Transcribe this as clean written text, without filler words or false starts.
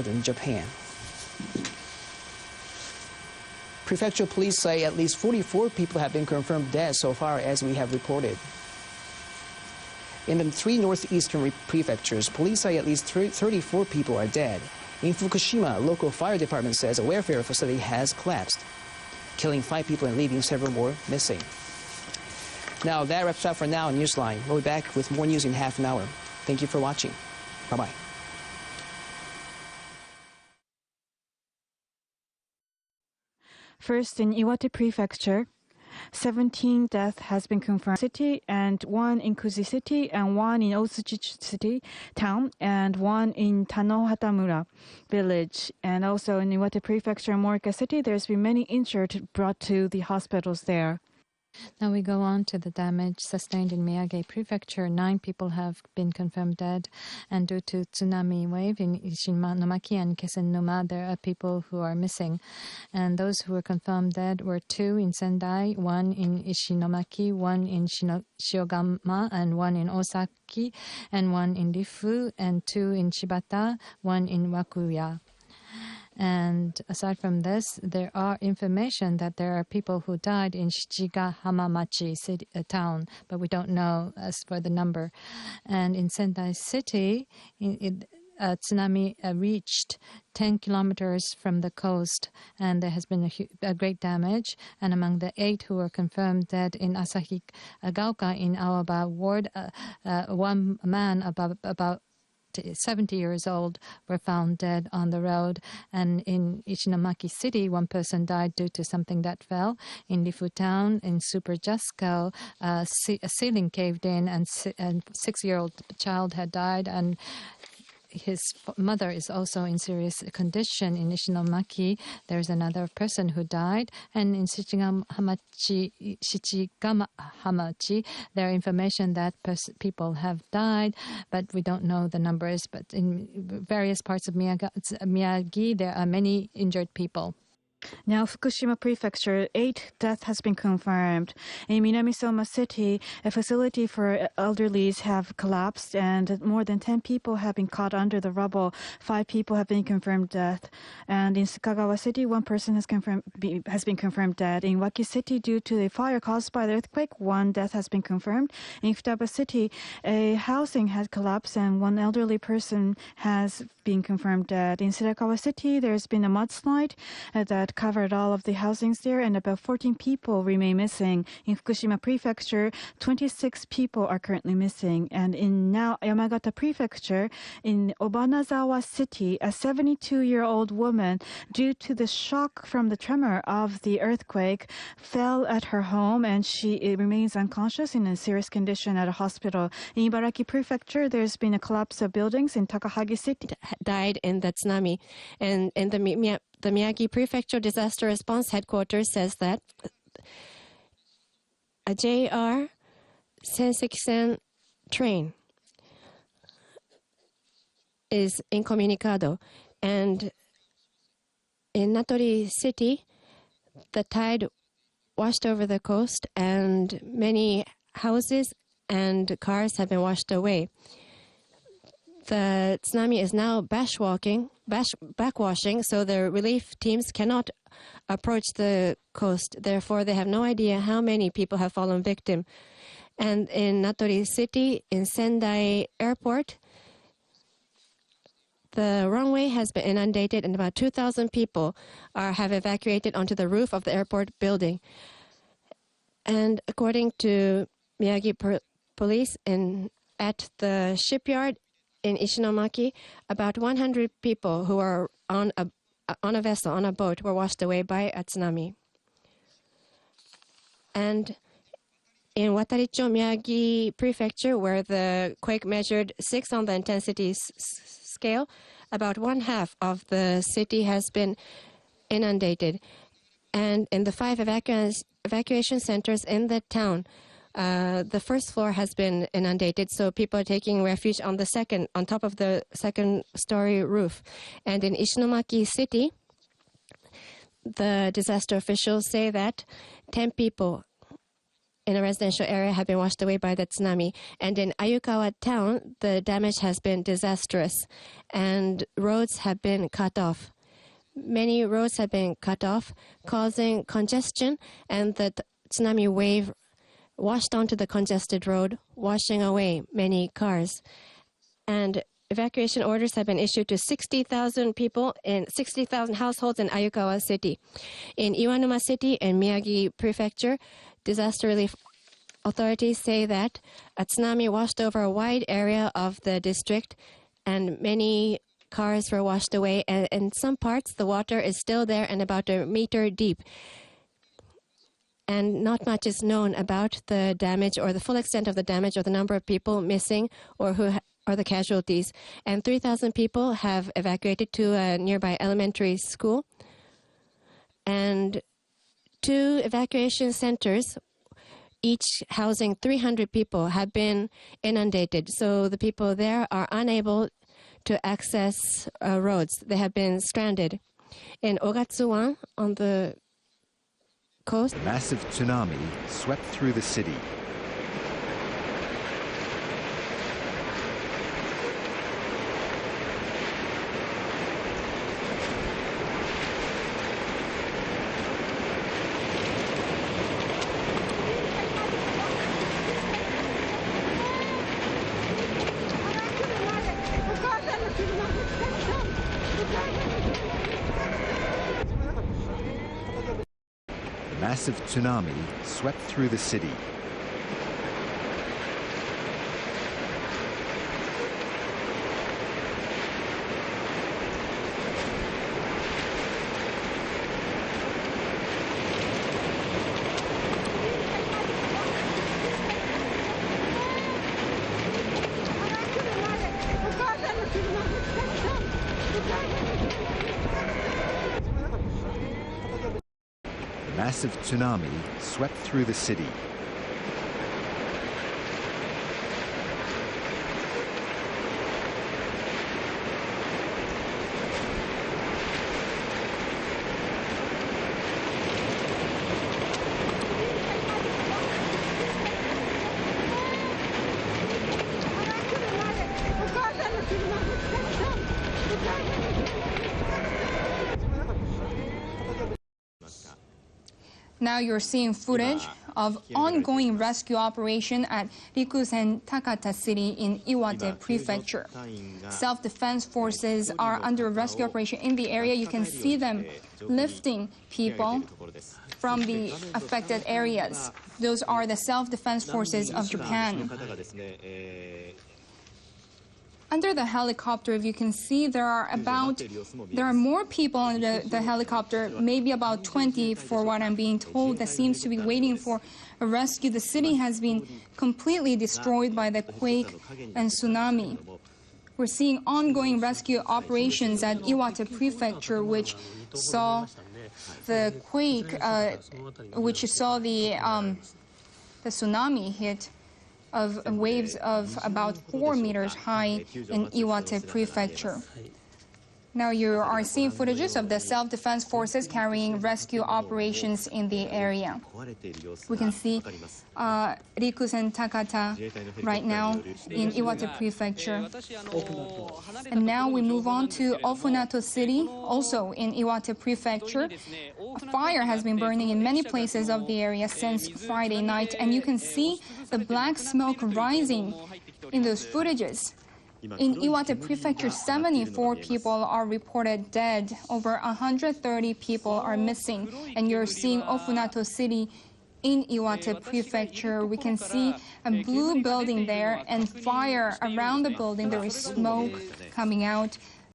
northern Japan. Prefectural police say at least 44 people have been confirmed dead so far, as we have reported. In the 3 northeastern prefectures, police say at least 34 people are dead. In Fukushima, a local fire department says a welfare facility has collapsed, killing 5 people and leaving several more missing. Now, that wraps up for Now Newsline. We'll be back with more news in half an hour. Thank you for watching. Bye-bye. First, in Iwate Prefecture, 17 deaths has been confirmed city, and 1 in Kuzi City, and 1 in Otsuchi City town, and 1 in Tanohatamura village. And also in Iwate Prefecture and Morika City, there's been many injured brought to the hospitals there. Now we go on to the damage sustained in Miyagi Prefecture. 9 people have been confirmed dead, and due to tsunami wave in Ishinomaki and Kesennuma, there are people who are missing. And those who were confirmed dead were 2 in Sendai, 1 in Ishinomaki, 1 in Shiogama, and 1 in Osaki, and 1 in Rifu, and 2 in Shibata, 1 in Wakuya. And aside from this, there are information that there are people who died in Shichiga Hamamachi city, town, but we don't know as for the number. And in Sendai City, tsunami reached 10 kilometers from the coast, and there has been a great damage. And among the 8 who were confirmed dead in Asahikagaoka in Aoba ward, 1 man about 70 years old were found dead on the road. And in Ishinomaki City, 1 person died due to something that fell. In Rifu Town, in Super Jusco, a ceiling caved in, and 6-year-old child had died, and his mother is also in serious condition. In Ishinomaki, there's another person who died. And in Shichigama Hamachi, there are information that people have died, but we don't know the numbers. But in various parts of Miyagi, there are many injured people. Now, Fukushima Prefecture, 8 deaths has been confirmed. In Minamisoma City, a facility for elderlies have collapsed, and more than 10 people have been caught under the rubble. 5 people have been confirmed dead. And in Sakagawa City, 1 person has been confirmed dead. In Waki City, due to a fire caused by the earthquake, 1 death has been confirmed. In Futaba City, a housing has collapsed, and 1 elderly person has been confirmed dead. In Shirakawa City, there's been a mudslide that covered all of the housings there, and about 14 people remain missing. In Fukushima Prefecture, 26 people are currently missing. And in now Yamagata Prefecture, in Obanazawa City, a 72-year-old woman, due to the shock from the tremor of the earthquake, fell at her home, and she remains unconscious in a serious condition at a hospital. In Ibaraki Prefecture, there's been a collapse of buildings. In Takahagi City, died in the tsunami. And in the Miyagi Prefecture Disaster Response Headquarters says that a JR Sensekisen train is incommunicado. And in Natori City, the tide washed over the coast, and many houses and cars have been washed away. The tsunami is now backwashing, so the relief teams cannot approach the coast. Therefore, they have no idea how many people have fallen victim. And in Natori City, in Sendai Airport, the runway has been inundated, and about 2,000 people have evacuated onto the roof of the airport building. And according to Miyagi police, at the shipyard in Ishinomaki, about 100 people who are on a vessel, on a boat, were washed away by a tsunami. And in Wataricho, Miyagi Prefecture, where the quake measured 6 on the intensity scale, about 1/2 of the city has been inundated. And in the 5 evacuation centers in the town, the first floor has been inundated, so people are taking refuge on top of the second-story roof. And in Ishinomaki City, the disaster officials say that 10 people in a residential area have been washed away by the tsunami. And in Ayukawa town, the damage has been disastrous, and roads have been cut off. Many roads have been cut off, causing congestion, and the tsunami wave washed onto the congested road, washing away many cars. And evacuation orders have been issued to 60,000 people in 60,000 households in Ayukawa City. In Iwanuma City and Miyagi Prefecture, disaster relief authorities say that a tsunami washed over a wide area of the district, and many cars were washed away. And in some parts, the water is still there and about a meter deep. And not much is known about the damage or the full extent of the damage or the number of people missing or who are the casualties. And 3,000 people have evacuated to a nearby elementary school. And 2 evacuation centers, each housing 300 people, have been inundated. So the people there are unable to access roads. They have been stranded. In Ogatsuwan, on the coast, A massive tsunami swept through the city. A massive tsunami swept through the city. A massive tsunami swept through the city. Now you're seeing footage of ongoing rescue operation at Rikusen Takata City in Iwate Prefecture. Self-defense forces are under rescue operation in the area. You can see them lifting people from the affected areas. Those are the self-defense forces of Japan. Under the helicopter, if you can see, there are more people on the helicopter, maybe about 20 for what I'm being told, that seems to be waiting for a rescue. The city has been completely destroyed by the quake and tsunami. We're seeing ongoing rescue operations at Iwate Prefecture, which saw the quake, which saw the tsunami hit of waves of about 4 meters high in Iwate Prefecture. Now you are seeing footages of the self-defense forces carrying rescue operations in the area. We can see Rikusen Takata right now in Iwate Prefecture. And now we move on to Ofunato City, also in Iwate Prefecture. A fire has been burning in many places of the area since Friday night, and you can see the black smoke rising in those footages. In Iwate Prefecture, 74 people are reported dead. Over 130 people are missing. And you're seeing Ofunato City in Iwate Prefecture. We can see a blue building there and fire around the building. There is smoke coming out.